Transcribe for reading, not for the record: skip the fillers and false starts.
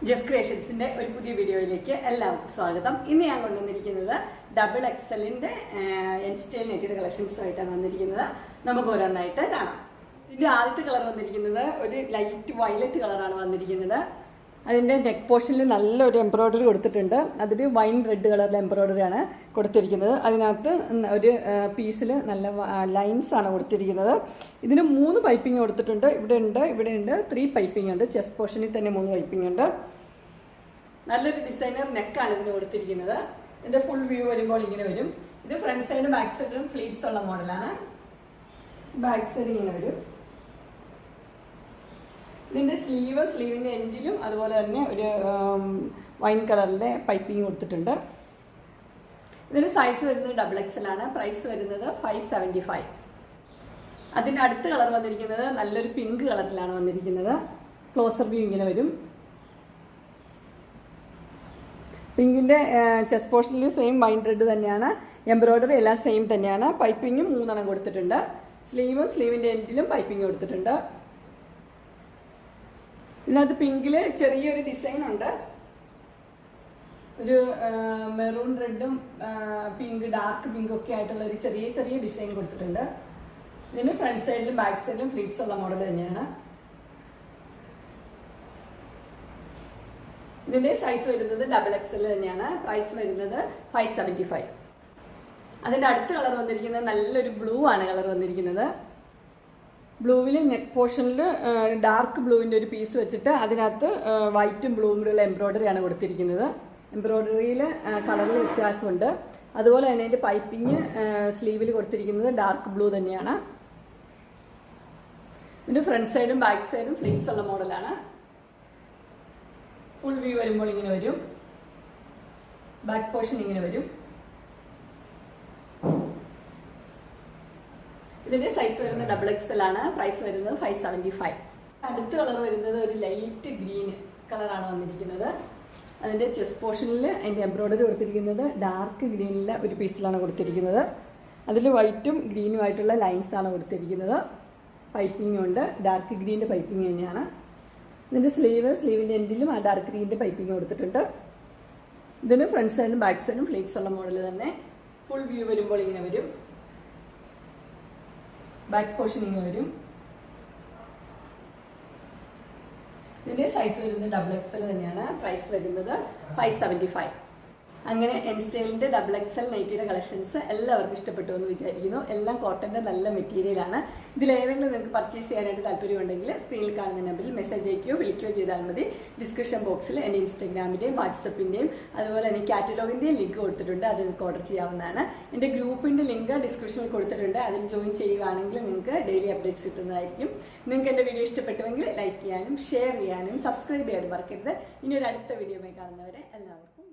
Just ക്രിയേഷൻസിൻ്റെ ഒരു പുതിയ വീഡിയോയിലേക്ക് എല്ലാവർക്കും സ്വാഗതം. ഇന്ന് ഞാൻ കൊണ്ടുവന്നിരിക്കുന്നത് ഡബിൾ എക്സലിൻ്റെ എൻസ്റ്റൈൽ നെറ്റഡ് കളക്ഷൻസുമായിട്ടാണ് വന്നിരിക്കുന്നത്. നമുക്ക് ഓരോന്നായിട്ട് കാണാം. ഇതിൻ്റെ ആദ്യത്തെ കളർ വന്നിരിക്കുന്നത് ഒരു ലൈറ്റ് വയലറ്റ് കളറാണ് വന്നിരിക്കുന്നത്. അതിൻ്റെ നെക്ക് പോർഷനിൽ നല്ലൊരു എംബ്രോയ്ഡറി കൊടുത്തിട്ടുണ്ട്. അതിൽ വൈൻ റെഡ് കളറിലെ എംബ്രോയ്ഡറിയാണ് കൊടുത്തിരിക്കുന്നത്. അതിനകത്ത് ഒരു പീസിൽ നല്ല ലൈൻസാണ് കൊടുത്തിരിക്കുന്നത്. ഇതിന് 3 പൈപ്പിംഗ് കൊടുത്തിട്ടുണ്ട്. ഇവിടെയുണ്ട് 3 പൈപ്പിംഗ് ഉണ്ട്. ചെസ്റ്റ് പോർഷനിൽ തന്നെ 3 പൈപ്പിംഗ് ഉണ്ട്. നല്ലൊരു ഡിസൈനർ നെക്കാണ് ഇതിന് കൊടുത്തിരിക്കുന്നത്. ഇതിൻ്റെ ഫുൾ വ്യൂ വരുമ്പോൾ ഇങ്ങനെ വരും. ഇത് ഫ്രണ്ട് സൈഡും ബാക്ക് സൈഡിലും ഫ്ലീറ്റ്സ് ഉള്ള മോഡലാണ്. ബാക്ക് സൈഡ് ഇങ്ങനെ വരും. ഇതിൻ്റെ സ്ലീവിൻ്റെ എൻഡിലും അതുപോലെ തന്നെ ഒരു വൈൻ കളറിലെ പൈപ്പിംഗ് കൊടുത്തിട്ടുണ്ട്. ഇതിന് സൈസ് വരുന്നത് ഡബിൾ എക്സൽ ആണ്. പ്രൈസ് വരുന്നത് 575. അതിൻ്റെ അടുത്ത കളർ വന്നിരിക്കുന്നത് നല്ലൊരു പിങ്ക് കളറിലാണ് വന്നിരിക്കുന്നത്. ക്ലോസർ വ്യൂ ഇങ്ങനെ വരും. പിങ്കിൻ്റെ ചെസ്റ്റ് പോർഷനിൽ സെയിം വൈൻ റെഡ് തന്നെയാണ്. എംബ്രോയ്ഡറി എല്ലാം സെയിം തന്നെയാണ്. പൈപ്പിങ്ങും 3 കൊടുത്തിട്ടുണ്ട്. സ്ലീവിൻ്റെ എൻഡിലും പൈപ്പിംഗ് കൊടുത്തിട്ടുണ്ട്. ഇതിനകത്ത് പിങ്കിൽ ചെറിയൊരു ഡിസൈൻ ഉണ്ട്. ഒരു മെറൂൺ റെഡും പിങ്ക് ഡാർക്ക് പിങ്കും ഒക്കെ ആയിട്ടുള്ള ഒരു ചെറിയ ഡിസൈൻ കൊടുത്തിട്ടുണ്ട്. ഇതിന് ഫ്രണ്ട് സൈഡിലും ബാക്ക് സൈഡിലും ഫ്ലീറ്റ്സ് ഉള്ള മോഡൽ തന്നെയാണ്. ഇതിൻ്റെ സൈസ് വരുന്നത് ഡബിൾ എക്സൽ തന്നെയാണ്. പ്രൈസ് വരുന്നത് 575. അതിൻ്റെ അടുത്ത കളർ വന്നിരിക്കുന്നത് നല്ലൊരു ബ്ലൂ ആണ് കളർ വന്നിരിക്കുന്നത്. ബ്ലൂവിൽ നെക്ക് പോർഷനിൽ ഡാർക്ക് ബ്ലൂവിൻ്റെ ഒരു പീസ് വെച്ചിട്ട് അതിനകത്ത് വൈറ്റും ബ്ലൂവും കൂടെയുള്ള എംബ്രോയ്ഡറിയാണ് കൊടുത്തിരിക്കുന്നത്. എംബ്രോയ്ഡറിയിൽ കളറിൽ വ്യത്യാസമുണ്ട്. അതുപോലെ തന്നെ അതിൻ്റെ പൈപ്പിംഗ് സ്ലീവിൽ കൊടുത്തിരിക്കുന്നത് ഡാർക്ക് ബ്ലൂ തന്നെയാണ്. ഇതിൻ്റെ ഫ്രണ്ട് സൈഡും ബാക്ക് സൈഡും ഫ്ലീറ്റ്സ് ഉള്ള മോഡലാണ്. ഫുൾ വ്യൂ വരുമ്പോൾ ഇങ്ങനെ വരും. ബാക്ക് പോർഷൻ ഇങ്ങനെ വരും. ഇതിൻ്റെ സൈസ് വരുന്നത് ഡബിൾ എക്സൽ ആണ്. പ്രൈസ് വരുന്നത് 575. അടുത്ത കളർ വരുന്നത് ഒരു ലൈറ്റ് ഗ്രീൻ കളറാണ് വന്നിരിക്കുന്നത്. അതിൻ്റെ ചെസ്റ്റ് പോർഷനിൽ അതിൻ്റെ എംബ്രോയ്ഡറി കൊടുത്തിരിക്കുന്നത് ഡാർക്ക് ഗ്രീനിലെ ഒരു പീസിലാണ് കൊടുത്തിരിക്കുന്നത്. അതിൽ വൈറ്റും ഗ്രീനുമായിട്ടുള്ള ലൈൻസാണ് കൊടുത്തിരിക്കുന്നത്. പൈപ്പിംഗ് ഉണ്ട്. ഡാർക്ക് ഗ്രീൻ്റെ പൈപ്പിംഗ് തന്നെയാണ്. ഇതിൻ്റെ സ്ലീവിൻ്റെ എൻഡിലും ആ ഡാർക്ക് ഗ്രീൻ്റെ പൈപ്പിംഗ് കൊടുത്തിട്ടുണ്ട്. ഇതിന് ഫ്രണ്ട് സൈഡും ബാക്ക് സൈഡും ഫ്ലീറ്റ്സ് ഉള്ള മോഡൽ തന്നെ. ഫുൾ വ്യൂ വരുമ്പോൾ ഇങ്ങനെ വരും. ബാക്ക് പോർഷൻ ഇങ്ങനെ വരും. ഇതിൻ്റെ സൈസ് വരുന്നത് ഡബിൾ എക്സൽ തന്നെയാണ്. പ്രൈസ് വരുന്നത് 575. അങ്ങനെ എൻസ്റ്റൈലിൻ്റെ ഡബിൾ എക്സൽ നൈറ്റിയുടെ കളക്ഷൻസ് എല്ലാവർക്കും ഇഷ്ടപ്പെട്ടു എന്ന് വിചാരിക്കുന്നു. എല്ലാം കോട്ടൻ്റെ നല്ല മെറ്റീരിയലാണ്. ഇതിലേതെങ്കിലും നിങ്ങൾക്ക് പർച്ചേസ് ചെയ്യാനായിട്ട് താല്പര്യമുണ്ടെങ്കിൽ സ്ക്രീനിൽ കാണുന്ന നമ്പറിൽ മെസ്സേജ് അയക്കുകയോ വിളിക്കുകയോ ചെയ്താൽ മതി. ഡിസ്ക്രിപ്ഷൻ ബോക്സിൽ എൻ്റെ ഇൻസ്റ്റാഗ്രാമിൻ്റെയും വാട്സപ്പിൻ്റെയും അതുപോലെ തന്നെ കാറ്റലോഗിൻ്റെയും ലിങ്ക് കൊടുത്തിട്ടുണ്ട്. അത് നിങ്ങൾക്ക് ഓർഡർ ചെയ്യാവുന്നതാണ്. എൻ്റെ ഗ്രൂപ്പിൻ്റെ ലിങ്ക് ഡിസ്ക്രിപ്ഷനിൽ കൊടുത്തിട്ടുണ്ട്. അതിൽ ജോയിൻ ചെയ്യുകയാണെങ്കിൽ നിങ്ങൾക്ക് ഡെയിലി അപ്ഡേറ്റ്സ് കിട്ടുന്നതായിരിക്കും. നിങ്ങൾക്ക് എൻ്റെ വീഡിയോ ഇഷ്ടപ്പെട്ടുവെങ്കിൽ ലൈക്ക് ചെയ്യാനും ഷെയർ ചെയ്യാനും സബ്സ്ക്രൈബ് ചെയ്യാനും മറക്കരുത്. ഇനി ഒരു അടുത്ത വീഡിയോയുമായി കാണുന്നവരെ എല്ലാവർക്കും